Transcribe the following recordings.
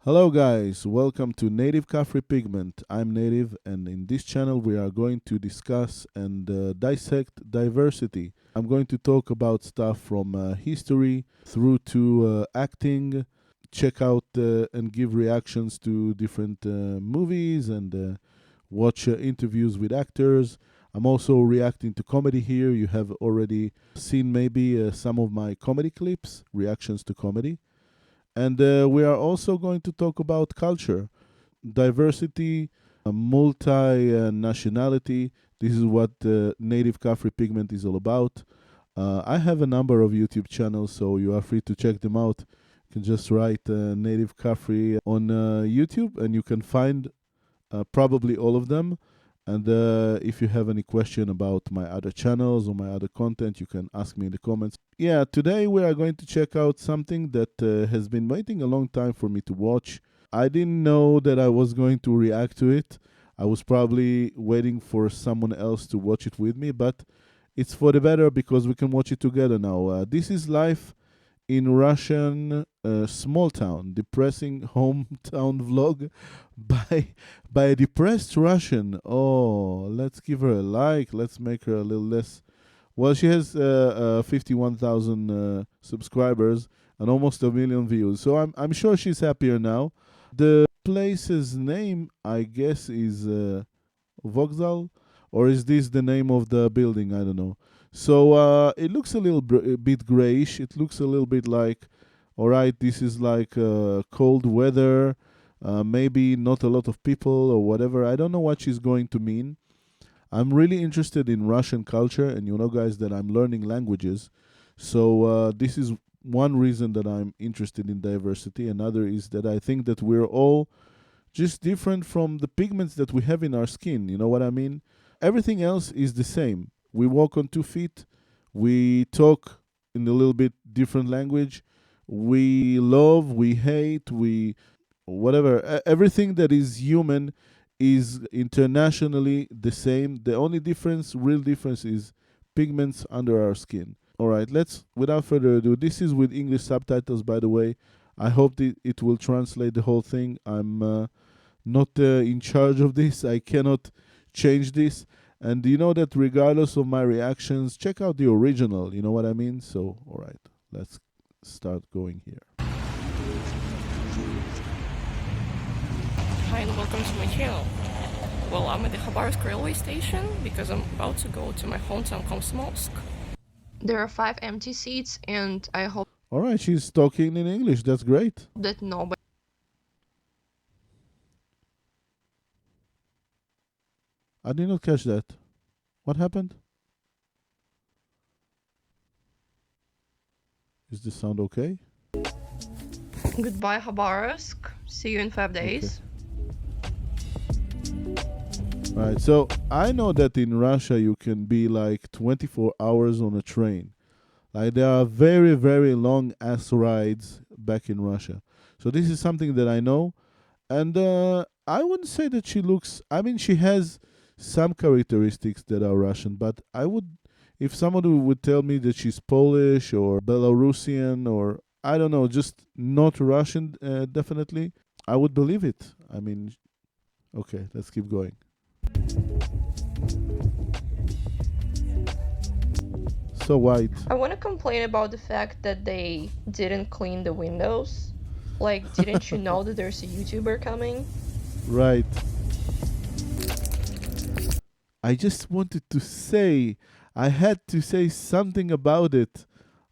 Hello guys, welcome to Native Caffrey Pigment. I'm Native and in this channel we are going to discuss and dissect diversity. I'm going to talk about stuff from history through to acting, check out and give reactions to different movies and watch interviews with actors. I'm also reacting to comedy here. You have already seen maybe some of my comedy clips, reactions to comedy. And we are also going to talk about culture, diversity, multi nationality. This is what Native Caffrey Pigment is all about. I have a number of YouTube channels, so you are free to check them out. You can just write Native Caffrey on YouTube, and you can find probably all of them. And if you have any question about my other channels or my other content, you can ask me in the comments. Yeah, today we are going to check out something that has been waiting a long time for me to watch. I didn't know that I was going to react to it. I was probably waiting for someone else to watch it with me, but it's for the better because we can watch it together now. This is life in Russian small town, depressing hometown vlog by a depressed Russian. Oh, let's give her a like. Let's make her a little less. Well, she has 51,000 subscribers and almost a million views. So I'm sure she's happier now. The place's name, I guess, is Vokzal, or is this the name of the building? I don't know. So it looks a bit grayish. It looks a little bit like, all right, this is like cold weather, maybe not a lot of people or whatever. I don't know what she's going to mean. I'm really interested in Russian culture, and you know, guys, that I'm learning languages. So this is one reason that I'm interested in diversity. Another is that I think that we're all just different from the pigments that we have in our skin. You know what I mean? Everything else is the same. We walk on 2 feet. We talk in a little bit different language. We love, we hate, we whatever. Everything that is human is internationally the same. The only difference, real difference, is pigments under our skin. All right, let's, without further ado, this is with English subtitles, by the way. I hope that it will translate the whole thing. I'm not in charge of this. I cannot change this. And you know that regardless of my reactions, check out the original. You know what I mean? So, all right, let's start going here. Hi and welcome to my channel. Well, I'm at the Khabarovsk railway station because I'm about to go to my hometown Komsomolsk. There are 5 empty seats and I hope All right, she's talking in English. That's great. that nobody I did not catch that. What happened? Is the sound okay? Goodbye Khabarovsk. See you in 5 days. Right. So I know that in Russia you can be like 24 hours on a train. Like there are very, very long ass rides back in Russia. So this is something that I know. And I wouldn't say that she looks, I mean, she has some characteristics that are Russian, but I would, if somebody would tell me that she's Polish or Belarusian or I don't know, just not Russian, definitely, I would believe it. I mean, okay, let's keep going. So white. I want to complain about the fact that they didn't clean the windows. Like, didn't you know that there's a YouTuber coming? Right. I just wanted to say, I had to say something about it.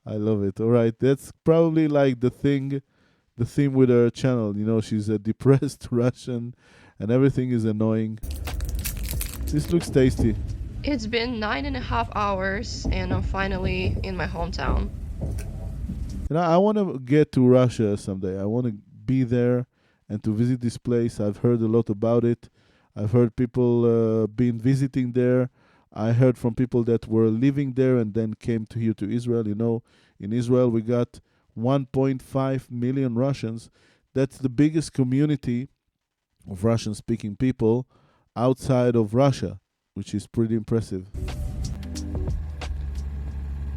I love it. All right. That's probably like the theme with her channel. You know, she's a depressed Russian and everything is annoying. This looks tasty. It's been 9.5 hours and I'm finally in my hometown. And I want to get to Russia someday. I want to be there and to visit this place. I've heard a lot about it. I've heard people been visiting there. I heard from people that were living there and then came to here to Israel. You know, in Israel we got 1.5 million Russians. That's the biggest community of Russian-speaking people outside of Russia, which is pretty impressive.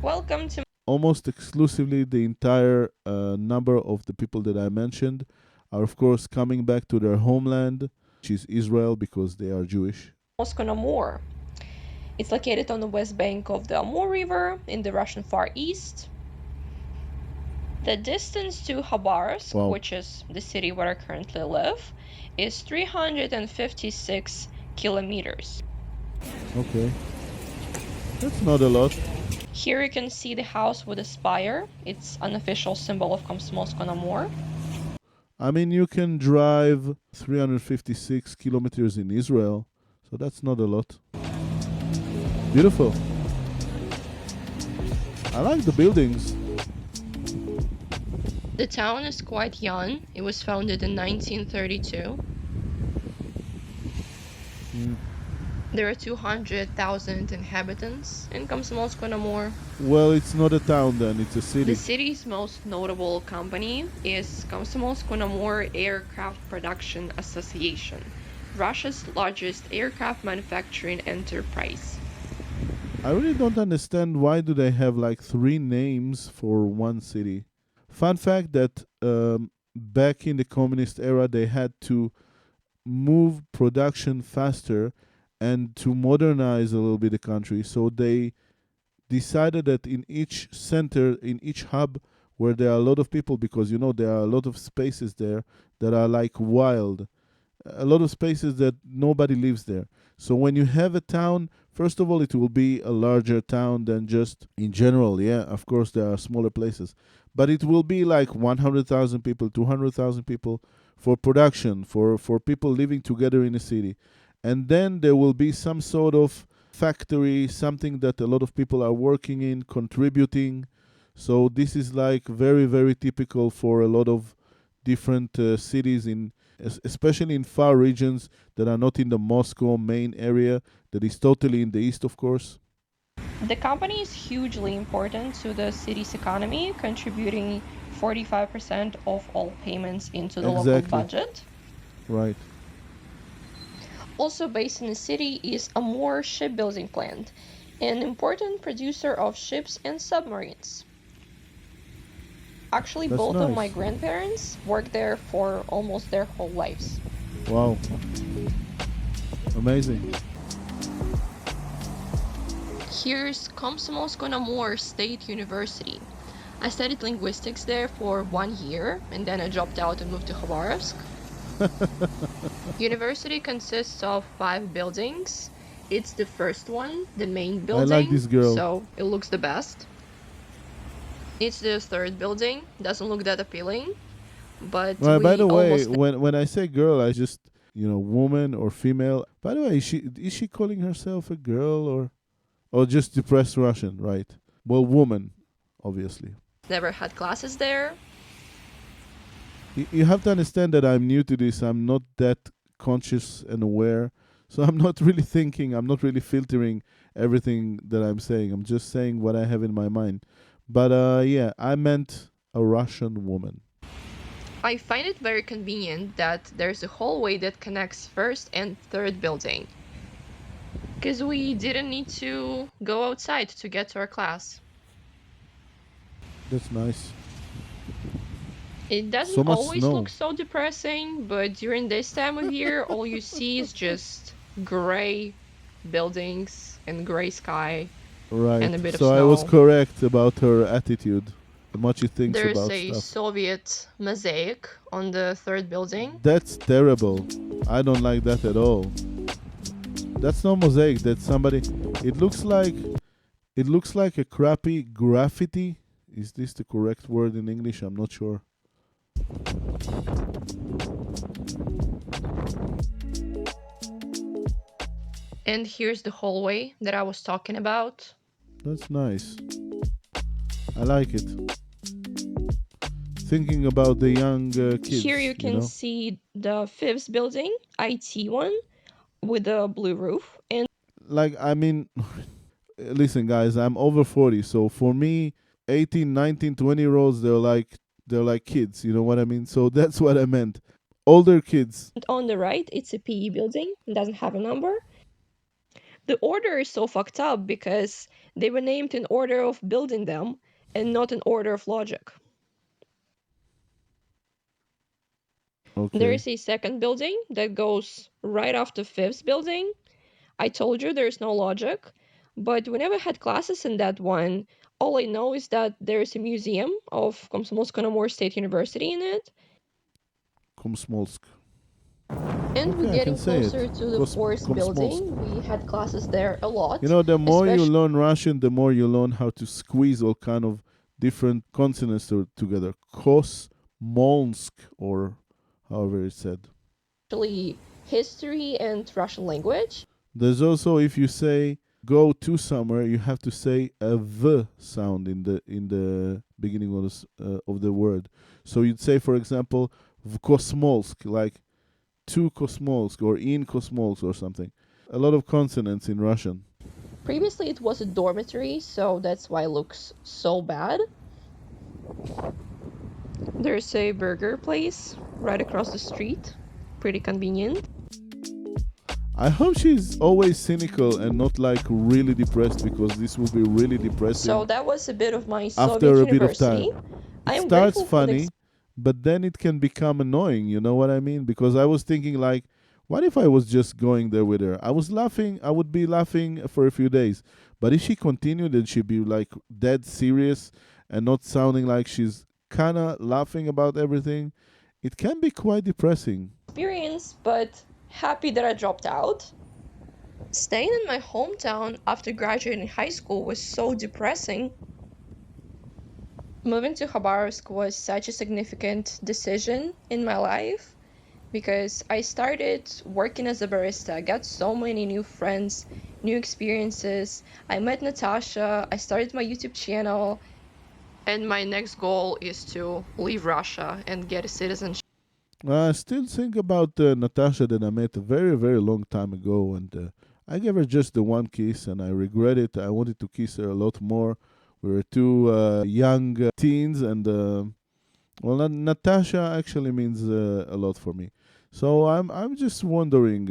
Welcome to Almost exclusively the entire number of the people that I mentioned are, of course, coming back to their homeland, which is Israel, because they are Jewish. Moscow no more. It's located on the west bank of the Amur River in the Russian Far East. The distance to Khabarovsk, Wow. which is the city where I currently live, is 356 kilometers. Okay. That's not a lot. Here you can see the house with a spire. It's an official symbol of Komsomolsk-on-Amur. I mean, you can drive 356 kilometers in Israel, so that's not a lot. Beautiful. I like the buildings. The town is quite young. It was founded in 1932. There are 200,000 inhabitants in Komsomolsk-on-Amur. Well, it's not a town then, it's a city. The city's most notable company is Komsomolsk-on-Amur Aircraft Production Association, Russia's largest aircraft manufacturing enterprise. I really don't understand why do they have like three names for one city. Fun fact that back in the communist era they had to move production faster and to modernize a little bit the country. So they decided that in each center, in each hub where there are a lot of people, because there are a lot of spaces there that are like wild, a lot of spaces that nobody lives there. So when you have a town, first of all, it will be a larger town than just in general. Yeah, of course, there are smaller places, but it will be like 100,000 people, 200,000 people for production, for people living together in a city. And then there will be some sort of factory, something that a lot of people are working in, contributing. So this is like very, very typical for a lot of different cities especially in far regions that are not in the Moscow main area, that is totally in the east, of course. The company is hugely important to the city's economy, contributing 45% of all payments into the local Exactly. budget. Right. Also based in the city is Amur Shipbuilding Plant, an important producer of ships and submarines. Actually, That's both of my nice. grandparents worked there for almost their whole lives. Wow. Amazing. Here's Komsomolsk-on-Amur State University. I studied linguistics there for 1 year, and then I dropped out and moved to Khabarovsk. University consists of 5 buildings. It's the first one, the main I building, like this girl. so it looks the best. It's the third building, doesn't look that appealing, but Well, by the we way, almost when I say girl, I just woman or female. By the way, is she calling herself a girl or just depressed Russian? Right. Well, woman, obviously. never had classes there. You have to understand that I'm new to this. I'm not that conscious and aware. So I'm not really thinking, I'm not really filtering everything that I'm saying. I'm just saying what I have in my mind. But yeah, I meant a Russian woman. I find it very convenient that there's a hallway that connects first and third building, because we didn't need to go outside to get to our class. That's nice. It doesn't So much always snow. look so depressing, but during this time of year, all you see is just gray buildings and gray sky Right. and a bit of So I was snow. correct about her attitude, what she thinks There's about a stuff. Soviet mosaic on the third building. That's terrible. I don't like that at all. That's no mosaic. That's somebody. It looks like a crappy graffiti. Is this the correct word in English? I'm not sure. And here's the hallway that I was talking about. That's nice. I like it. Thinking about the young kids. Here you can see the fifth building, IT one, with a blue roof. And Like, I mean, listen, guys, I'm over 40, so for me, 18, 19, 20-year-olds, they're like kids. You know what I mean? So that's what I meant. Older kids. on the right, it's a PE building. It doesn't have a number. The order is so fucked up because they were named in order of building them and not in order of logic. There Okay. is a second building that goes right after fifth building. I told you there's no logic, but we never had classes in that one. All I know is that there's a museum of Komsomolsk-on-Amur State University in it, Komsmolsk. and we're Okay, I can getting say closer it. to the fourth Komsmolsk. building. We had classes there a You lot, know, the more you especially learn Russian, the more you learn how to squeeze all kind of different consonants together. Kosmolsk, or however it's said. history and Russian language. There's also, if you say go to somewhere, you have to say a v sound in the beginning of the word. So you'd say, for example, v Kosmolsk, like to Kosmolsk or in Kosmolsk or something. A lot of consonants in Russian. Previously, it was a dormitory, so that's why it looks so bad. There's a burger place right across the street. Pretty convenient. I hope she's always cynical and not like really depressed, because this will be really depressing So that was a bit of my after Soviet a bit of university. time. I It am starts grateful for the funny, but then it can become annoying, you know what I mean? Because I was thinking like, what if I was just going there with her? I was laughing, I would be laughing for a few days. But if she continued and she'd be like dead serious and not sounding like she's kinda laughing about everything, it can be quite depressing. experience, but happy that I dropped out. Staying in my hometown after graduating high school was so depressing. Moving to Khabarovsk was such a significant decision in my life because I started working as a barista. I got so many new friends, new experiences. I met Natasha, I started my YouTube channel, and my next goal is to leave Russia and get a citizenship. I still think about Natasha that I met a very, very long time ago, and I gave her just the one kiss, and I regret it. I wanted to kiss her a lot more. We were two young teens, and Natasha actually means a lot for me. So I'm just wondering,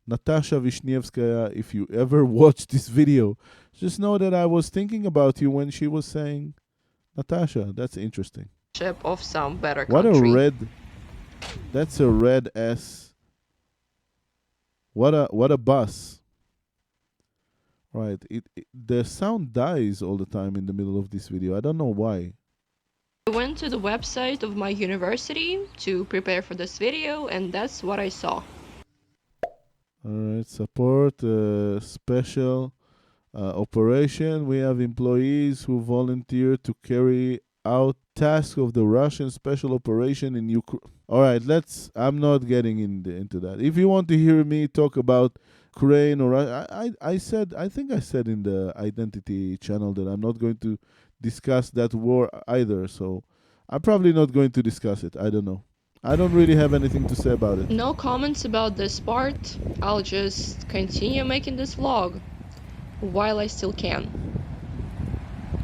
Natasha Vishnievskaya, if you ever watch this video, just know that I was thinking about you when she was saying Natasha. That's interesting. Of some better What a country. red! That's a red S. What a bus! Right. The sound dies all the time in the middle of this video. I don't know why. I went to the website of my university to prepare for this video, and that's what I saw. Alright, support special operation. We have employees who volunteer to carry out tasks of the Russian special operation in Ukraine. Alright, I'm not getting into that. If you want to hear me talk about Ukraine or I think I said in the identity channel that I'm not going to discuss that war either, so I'm probably not going to discuss it. I don't know. I don't really have anything to say about it. No comments about this part. I'll just continue making this vlog while I still can.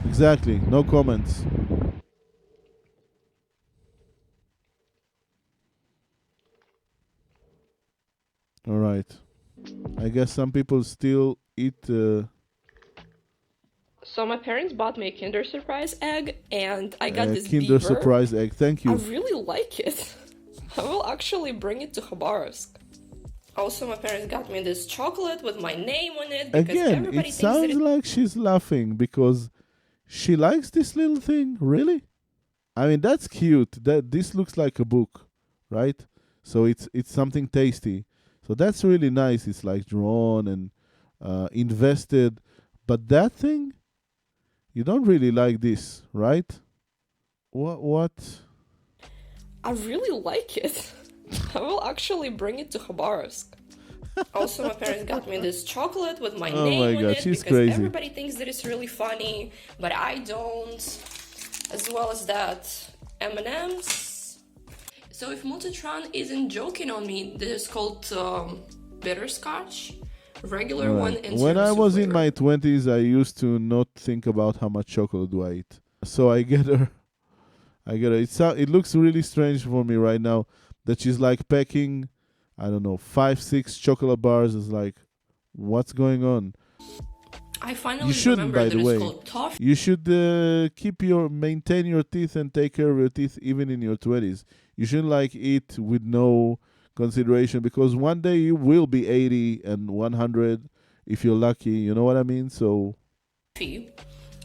Exactly. No comments. All right. I guess some people still eat. So my parents bought me a Kinder Surprise egg, and I got this Kinder beaver. Surprise egg. Thank I you. really like it. I will actually bring it to Khabarovsk. Also, my parents got me this chocolate with my name on it because Again, everybody it thinks sounds that like she's laughing because she likes this little thing. Really? I mean, that's cute. This looks like a book, right? So it's something tasty. So that's really nice. It's like drawn and invested. But that thing, you don't really like this, right? What? I really like it. I will actually bring it to Khabarovsk. Also, my parents got me this chocolate with my Oh name my on God, it she's because crazy. everybody thinks that it's really funny, but I don't. As well as that, M&M's. So if Multitron isn't joking on me, this is called bitterscotch, regular one, Right. and When I tiramisu was in flavor. my 20s, I used to not think about how much chocolate do I eat. So I get her. It looks really strange for me right now that she's like packing, I don't know, 5, 6 chocolate bars. It's like, what's going on? I finally You shouldn't, remember by that the it's way. called toffee. You should maintain your teeth and take care of your teeth even in your 20s. You shouldn't like eat with no consideration, because one day you will be 80 and 100 if you're lucky. You know what I mean? So coffee.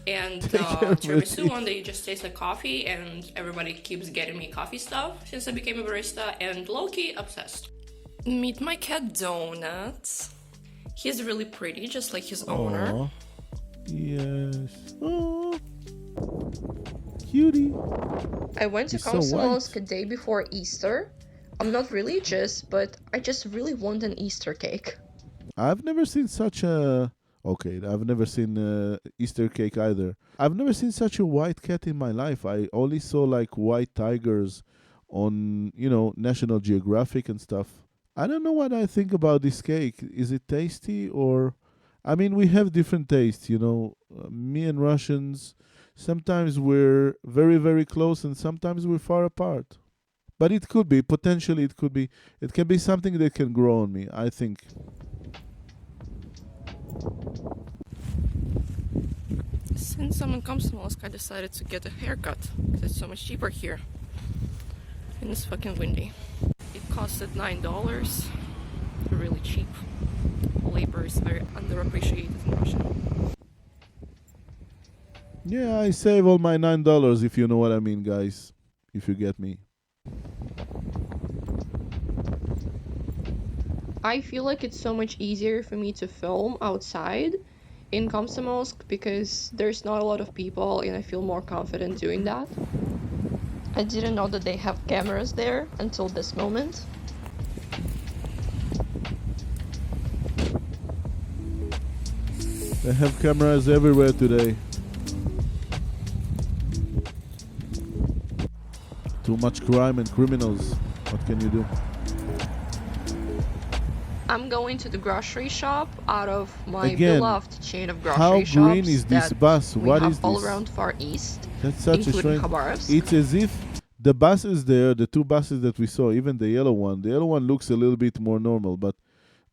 And take care of your tiramisu teeth. one day just tastes like coffee, and everybody keeps getting me coffee stuff since I became a barista, and low-key obsessed. Meet my cat Donut. He's really pretty, just like his owner. Aw. Yes. Oh, cutie. I went to He's so Komsomolsk white. a day before Easter. I'm not religious, but I just really want an Easter cake. I've never seen such a. Okay, I've never seen Easter cake either. I've never seen such a white cat in my life. I only saw like white tigers on, National Geographic and stuff. I don't know what I think about this cake. Is it tasty or. I mean, we have different tastes, Me and Russians, sometimes we're very, very close and sometimes we're far apart. But it could be, potentially, it can be something that can grow on me, I think. Since someone comes to Moscow, I decided to get a haircut because it's so much cheaper here. And it's fucking windy. It costed $9. Really cheap. Labor is very underappreciated in Russia. Yeah, I save all my $9 if you know what I mean, guys. If you get me. I feel like it's so much easier for me to film outside in Komsomolsk because there's not a lot of people and I feel more confident doing that. I didn't know that they have cameras there until this moment. They have cameras everywhere today. Too much crime and criminals. What can you do? I'm going to the grocery shop out of my Again, beloved chain of how grocery green shops is this that bus? we What have is all this? around Far East, That's such a including strange. Khabarovsk. It's as if the buses there, the two buses that we saw, even the yellow one looks a little bit more normal, but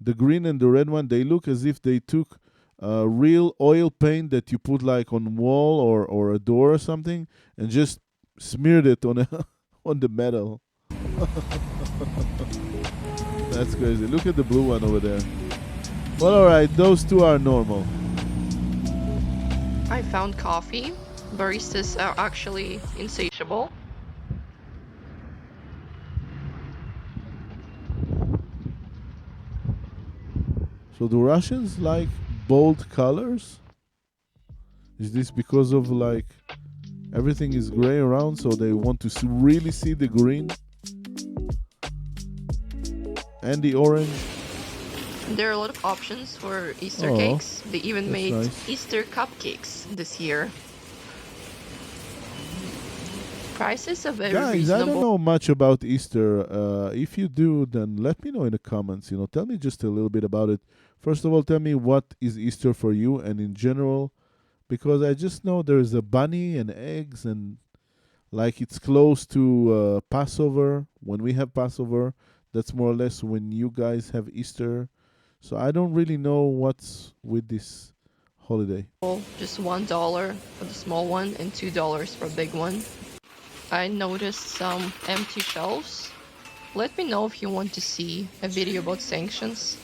the green and the red one, they look as if they took real oil paint that you put like on wall or a door or something and just smeared it on on the metal. That's crazy. Look at the blue one over there. Well, alright, those two are normal. I found coffee. Baristas are actually insatiable. So the Russians like bold colors? Is this because of like everything is gray around, so they want to really see the green and the orange? There are a lot of options for Easter Oh, cakes. They even that's made nice. Easter cupcakes this year. Prices are very Guys, I don't reasonable. know much about Easter. If you do, then let me know in the comments. Tell me just a little bit about it. First of all, tell me what is Easter for you and in general, because I just know there's a bunny and eggs and like it's close to Passover. When we have Passover, that's more or less when you guys have Easter. So I don't really know what's with this holiday. Just $1 for the small one and $2 for a big one. I noticed some empty shelves. Let me know if you want to see a video about sanctions.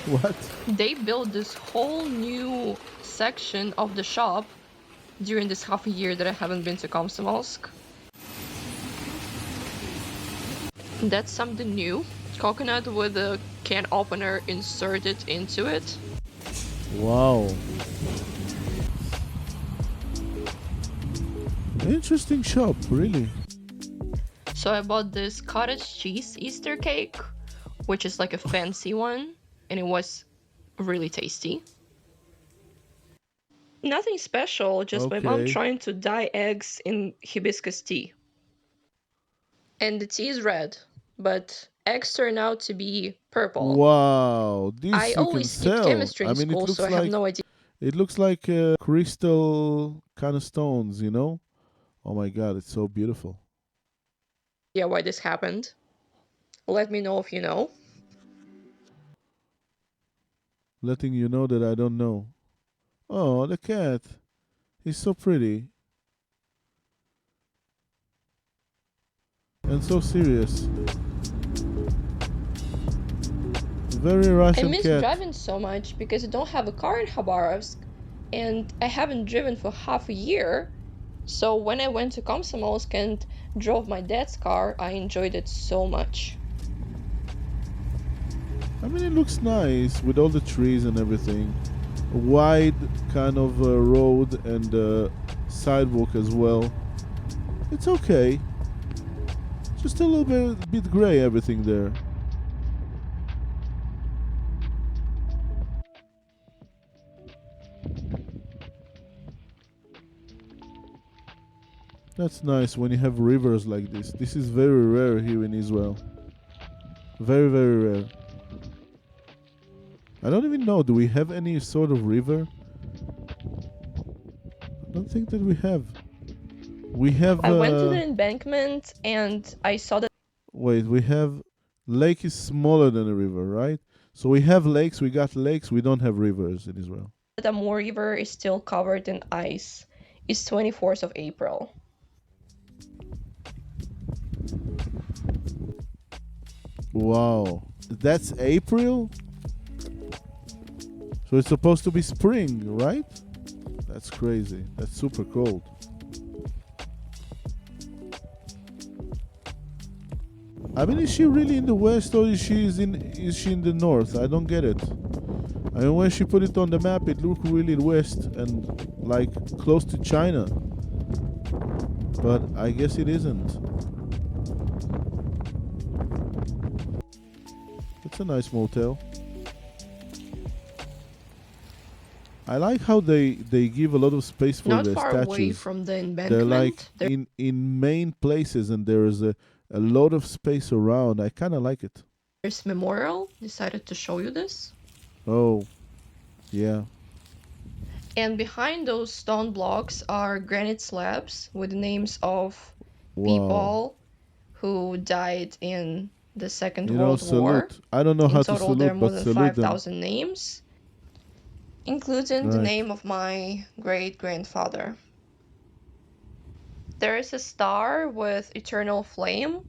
What? They built this whole new section of the shop during this half a year that I haven't been to Komsomolsk. That's something new. Coconut with a can opener inserted into it. Wow. Interesting shop, really. So I bought this cottage cheese Easter cake, which is like a fancy one, and it was really tasty. Nothing special, just my mom Okay. trying to dye eggs in hibiscus tea. And the tea is red, but eggs turn out to be purple. Wow, I this you can always skipped sell. chemistry I in mean, school, so I have no idea it looks like crystal kind of stones, you know? Oh my god, it's so beautiful. why this happened. Let me know if you know. Letting you know that I don't know. Oh, the cat. He's so pretty. and so serious. Very I Russian miss cat. driving so much because I don't have a car in Khabarovsk and I haven't driven for half a year. So when I went to Komsomolsk and drove my dad's car, I enjoyed it so much. I mean, it looks nice with all the trees and everything. A wide kind of road and sidewalk as well. It's okay. Just a little bit gray everything there. That's nice when you have rivers like this. This is very rare here in Israel. Very, very rare. I don't even know. Do we have any sort of river? I don't think that we have. We have. I went to the embankment and I saw that Wait, we have. Lake is smaller than a river, right? So we have lakes. We got lakes. We don't have rivers in Israel. the Amur River is still covered in ice. It's 24th of April. Wow, that's April. So it's supposed to be spring, right? That's crazy. That's super cold. I mean, is she really in the west or is she in the north? I don't get it. I mean, when she put it on the map, it looked really west and like close to China. But I guess it isn't. It's a nice motel. I like how they give a lot of space for Not the far statues. away from the They're embankment, like in main places, and there is a lot of space around. I kind of like it. there's memorial. Decided to show you this. Oh, yeah. And behind those stone blocks are granite slabs with the names of Wow. people who died in the Second You know, World War. salute. I don't know how In to total, there are salute, more but than salute them. 5,000 names, including the Right. name of my great-grandfather. There is a star with eternal flame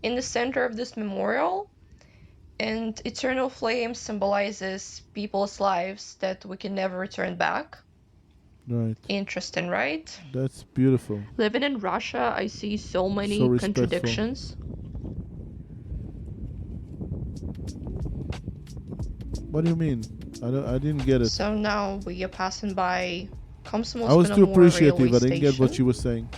in the center of this memorial, and eternal flame symbolizes people's lives that we can never return back. Right. Interesting, right? That's beautiful. Living in Russia, I see so many So respectful. contradictions. What do you mean? I didn't get it. So now we are passing by Komsomolsk I was too appreciative. railway I didn't get what station. you were saying.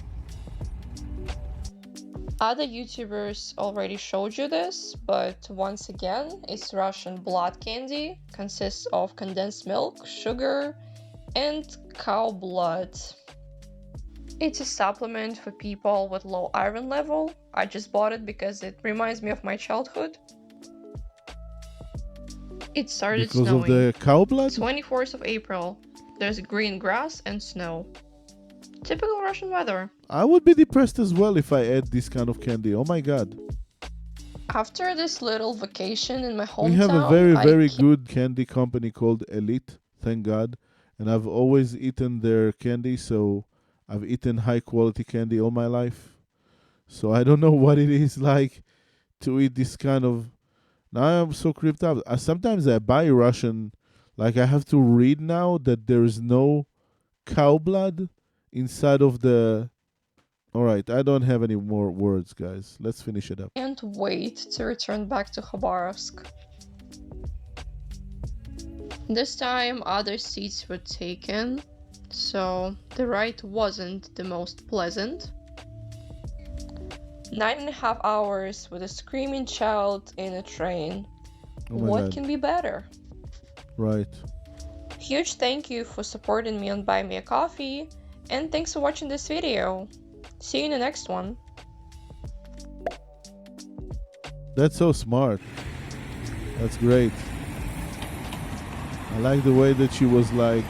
Other YouTubers already showed you this, but once again, it's Russian blood candy. Consists of condensed milk, sugar, and cow blood. It's a supplement for people with low iron level. I just bought it because it reminds me of my childhood. It started Because snowing. of the cow blood? 24th of April. There's green grass and snow. Typical Russian weather. I would be depressed as well if I ate this kind of candy. Oh my god. After this little vacation in my hometown, We have a very, I very ca- good candy company called Elite, thank God. And I've always eaten their candy, so I've eaten high quality candy all my life. So I don't know what it is like to eat this kind of. Now I'm so creeped out. Sometimes I buy Russian, like I have to read now that there is no cow blood inside of the. Alright, I don't have any more words, guys. Let's finish it up. can't wait to return back to Khabarovsk. This time other seats were taken, so the ride wasn't the most pleasant. 9.5 hours with a screaming child in a train. Oh my What god. can be better? Right. Huge thank you for supporting me on Buy Me a Coffee, and thanks for watching this video. See you in the next one. That's so smart. That's great. I like the way that she was like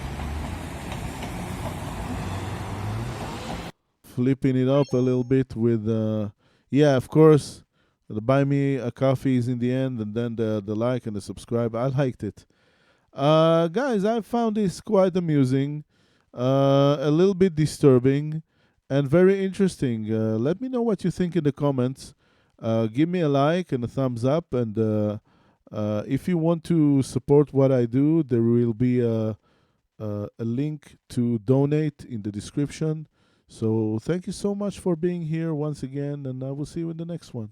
flipping it up a little bit with yeah, of course, the buy me a coffee is in the end, and then the like and the subscribe. I liked it. Guys, I found this quite amusing, a little bit disturbing, and very interesting. Let me know what you think in the comments. Give me a like and a thumbs up. And if you want to support what I do, there will be a link to donate in the description. So thank you so much for being here once again, and I will see you in the next one.